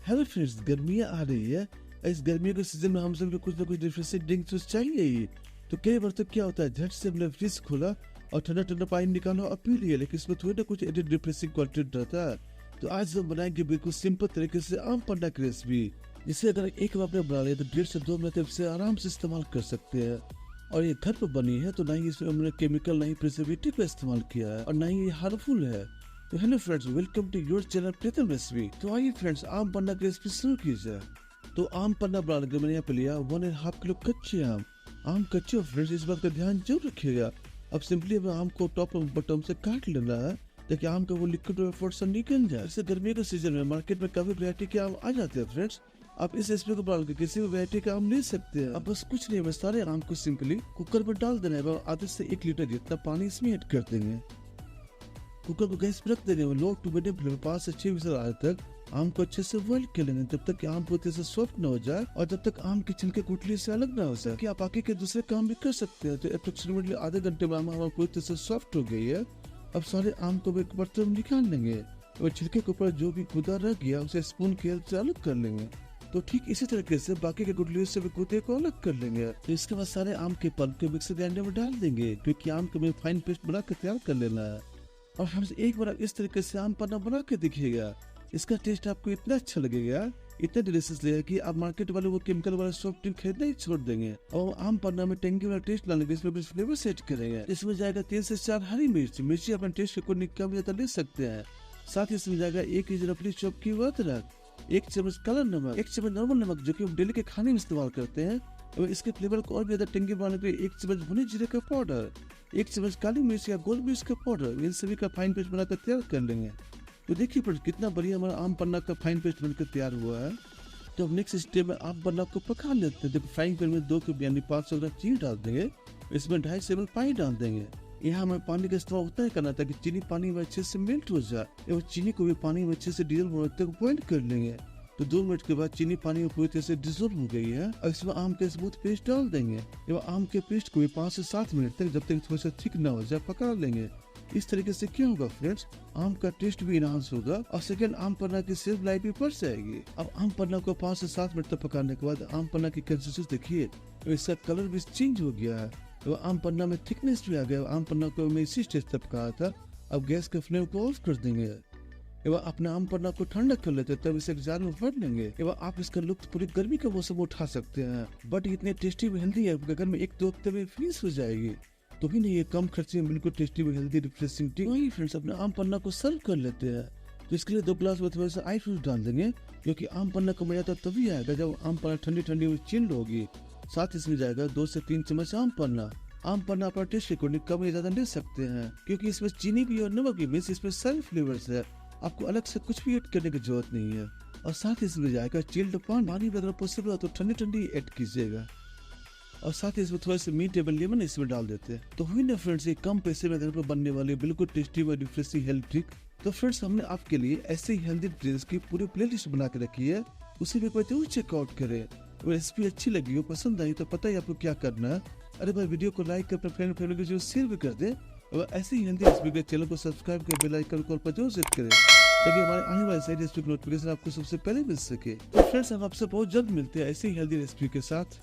Hello friends, गर्मियाँ आ रही है। इस गर्मियों के सीजन में हम सब को कुछ ना कुछ रिफ्रेशिंग ड्रिंक तो चाहिए ही। तो कई बार तो क्या होता है, झट से हमने फ्रिज खोला और ठंडा ठंडा पानी निकाला और पी लिया, लेकिन इसमें थोड़ा ना कुछ एडिड रिफ्रेशिंग कंटेंट रहता है। तो आज हम बनाएंगे बिल्कुल सिंपल तरीके से आम पन्ना की रेसिपी, जिसे अगर एक बार आपने बना लिया तो 1.5 से 2 मिनट से आराम से इस्तेमाल कर सकते हैं। और ये घर पर बनी है, तो ना ही इसमें हमने केमिकल, ना ही प्रिजर्वेटिव का इस्तेमाल किया है और ना ही ये हार्मफुल है। तो hello friends, welcome to your channel Pritam recipe. तो आइए फ्रेंड्स, आम पन्ना की रेसिपी शुरू की जाए। तो आम पन्ना बनाने के लिए मैंने यहाँ पे लिया 1.5 किलो कच्चे आम। आम कच्चे हो फ्रेंड्स, इस बात का ध्यान जरूर रखिएगा। अब सिंपली हमें आम को टॉप और बॉटम से काट लेना है ताकि आम का वो लिक्विड पोर्शन निकल जाए। जैसे गर्मी के सीजन में मार्केट में काफी वैरायटी के आम आ जाते हैं फ्रेंड्स। आप इस रेसिपी को बनाकर किसी भी वैरायटी का आम ले सकते हैं। अब बस कुछ नहीं, हमें सारे आम को सिंपली कुकर में डाल देना है। आधे से 1 लीटर जितना पानी इसमें ऐड कर देंगे। कुकर को गैस पर रख देंगे, लो टू मीडियम फ्लेम में 5 से 6 विसल आने तक आम को अच्छे से बॉइल कर लेंगे, जब तक आम पूरी तरह से सॉफ्ट न हो जाए और जब तक आम की छिलके गुठली से अलग ना हो जाए। कि आप आगे के दूसरे काम भी कर सकते हैं। तो अप्रोक्सीमेटली आधे घंटे में आम पूरी तरह से सॉफ्ट हो गई है। अब सारे आम को एक बर्तन में निकाल लेंगे और छिलके के ऊपर जो भी गुदा रह गया उसे स्पून की हेल्प से अलग कर लेंगे। तो ठीक इसी तरीके से बाकी के गुठलियों से भी गुदे को अलग कर लेंगे। तो इसके बाद सारे आम के पल्प के मिक्सर ग्राइंडर में डाल देंगे, क्योंकि आम को फाइन पेस्ट बना कर तैयार कर लेना है। और हमसे एक बार इस तरीके से आम पन्ना बना के दिखिएगा। इसका टेस्ट आपको इतना अच्छा लगेगा, इतना डिलीशियस लगेगा कि आप मार्केट वाले वो केमिकल वाला सॉफ्ट ड्रिंक खरीदना ही छोड़ देंगे। और आम पन्ना में टेंगी वाला टेस्ट लाने के इसमें कुछ फ्लेवर सेट करेंगे। इसमें जाएगा 3 से 4 हरी मिर्ची अपने टेस्ट को कम ज्यादा ले सकते हैं। साथ ही इसमें जाएगा 1 इंच रफली चॉप की अदरक, 1 चम्मच काला नमक, 1 चम्मच नॉर्मल नमक जो कि हम डेली के खाने में इस्तेमाल करते हैं। और इसके फ्लेवर को और भी ज्यादा टेंगी बनाने के लिए 1 चम्मच भुने जीरे का पाउडर, 1 चम्मच काली मिर्च या गोल मिर्च का पाउडर, इन सभी का फाइन पेस्ट बनाकर तैयार कर लेंगे। तो देखिए फ्रेंड्स, कितना बढ़िया हमारा आम पन्ना का फाइन पेस्ट बनकर तैयार हुआ है। तो अब नेक्स्ट स्टेप में आम पन्ना को पका लेते हैं। जब फ्राइंग पैन में 2 कप यानी 500 ग्राम चीनी डाल देंगे, इसमें 2.5 ml पानी डाल देंगे। यहाँ हमें पानी का इस्तेमाल उतना ही करना ताकि चीनी पानी में अच्छे से मेल्ट हो जाए और चीनी को भी पानी में अच्छे से डिजोल्व होने तक बॉइल कर लेंगे। तो 2 मिनट के बाद चीनी पानी में पूरी तरह से डिजोल्व हो गई है और इसमें आम के स्मूथ पेस्ट डाल देंगे एवं आम के पेस्ट को भी 5 से 7 मिनट तक, जब तक थोड़ा सा थिक ना हो जाए, पका लेंगे। इस तरीके से क्या होगा फ्रेंड्स, आम का टेस्ट भी इनहांस होगा और सेकंड आम पन्ना की सेल्फ लाइफ भी बढ़ जाएगी। अब आम पन्ना को 5 से 7 मिनट तक पकाने के बाद आम पन्ना की कंसिस्टेंसी देखिए, इसका कलर भी चेंज हो गया है और आम पन्ना में थिकनेस भी आ गया। आम पन्ना को मैं इसी स्टेज तक पकाया था। अब गैस के फ्लेम को ऑफ कर देंगे एवं अपने आम पन्ना को ठंडा कर लेते हैं, तब इसे एक जार में भर लेंगे एवं आप इसका लुत्फ पूरी गर्मी के मौसम में उठा सकते हैं। बट इतने टेस्टी व हेल्दी है, अगर में 1-2 हफ्ते में फिनिश हो जाएगी। तो भी नहीं, ये कम खर्चे में बिल्कुल टेस्टी व हेल्दी रिफ्रेशिंग टी। वही फ्रेंड्स, अपने आम पन्ना को सर्व कर लेते हैं। तो इसके लिए 2 ग्लास में थोड़ा सा आइस फ्रूट डाल देंगे, क्योंकि आम पन्ना का मजा तो तभी आएगा जब आम पन्ना ठंडी ठंडी चिल्ड होगी। साथ इसमें जाएगा 2 से 3 चम्मच आम पन्ना। आम पन्ना अपना टेस्ट अकॉर्डिंग कम या ज्यादा ले सकते हैं, क्योंकि इसमें चीनी भी और नमक भी मिक्स, इसमें सारे फ्लेवर्स है। आपको अलग से कुछ भी ऐड करने की जरूरत नहीं है। और साथ ही इसमें जाएगा चिल्ड पानी, अगर पॉसिबल हो तो ठंडी ठंडी ऐड कीजिएगा। और साथ ही इसमें थोड़ा सा मीट एवं लेमन इसमें डाल देते हैं। तो हुई ना फ्रेंड्स, ये कम पैसे में घर पर बनने वाले बिल्कुल टेस्टी व रिफ्रेशिंग हेल्थ ड्रिंक। तो फ्रेंड्स, हमने आपके लिए ऐसे ही हेल्दी ड्रिंक्स की पूरी प्लेलिस्ट बना के रखी है, उसे भी जरूर चेकआउट करें। और रेसिपी अच्छी लगी हो, पसंद आई तो पता ही आपको क्या करना है। अरे भाई, वीडियो को लाइक कर, अपने फ्रेंड फैमिली को शेयर भी कर दे और ऐसे ही हेल्दी रेसिपी के चैनल को सब्सक्राइब कर, बेल आइकन को पर जरूर सेट करें ताकि हमारे आने वाले सारी रेसिपी की नोटिफिकेशन आपको सबसे पहले मिल सके। तो फ्रेंड्स, हम आपसे बहुत जल्द मिलते हैं ऐसे ही हेल्दी रेसिपी के साथ।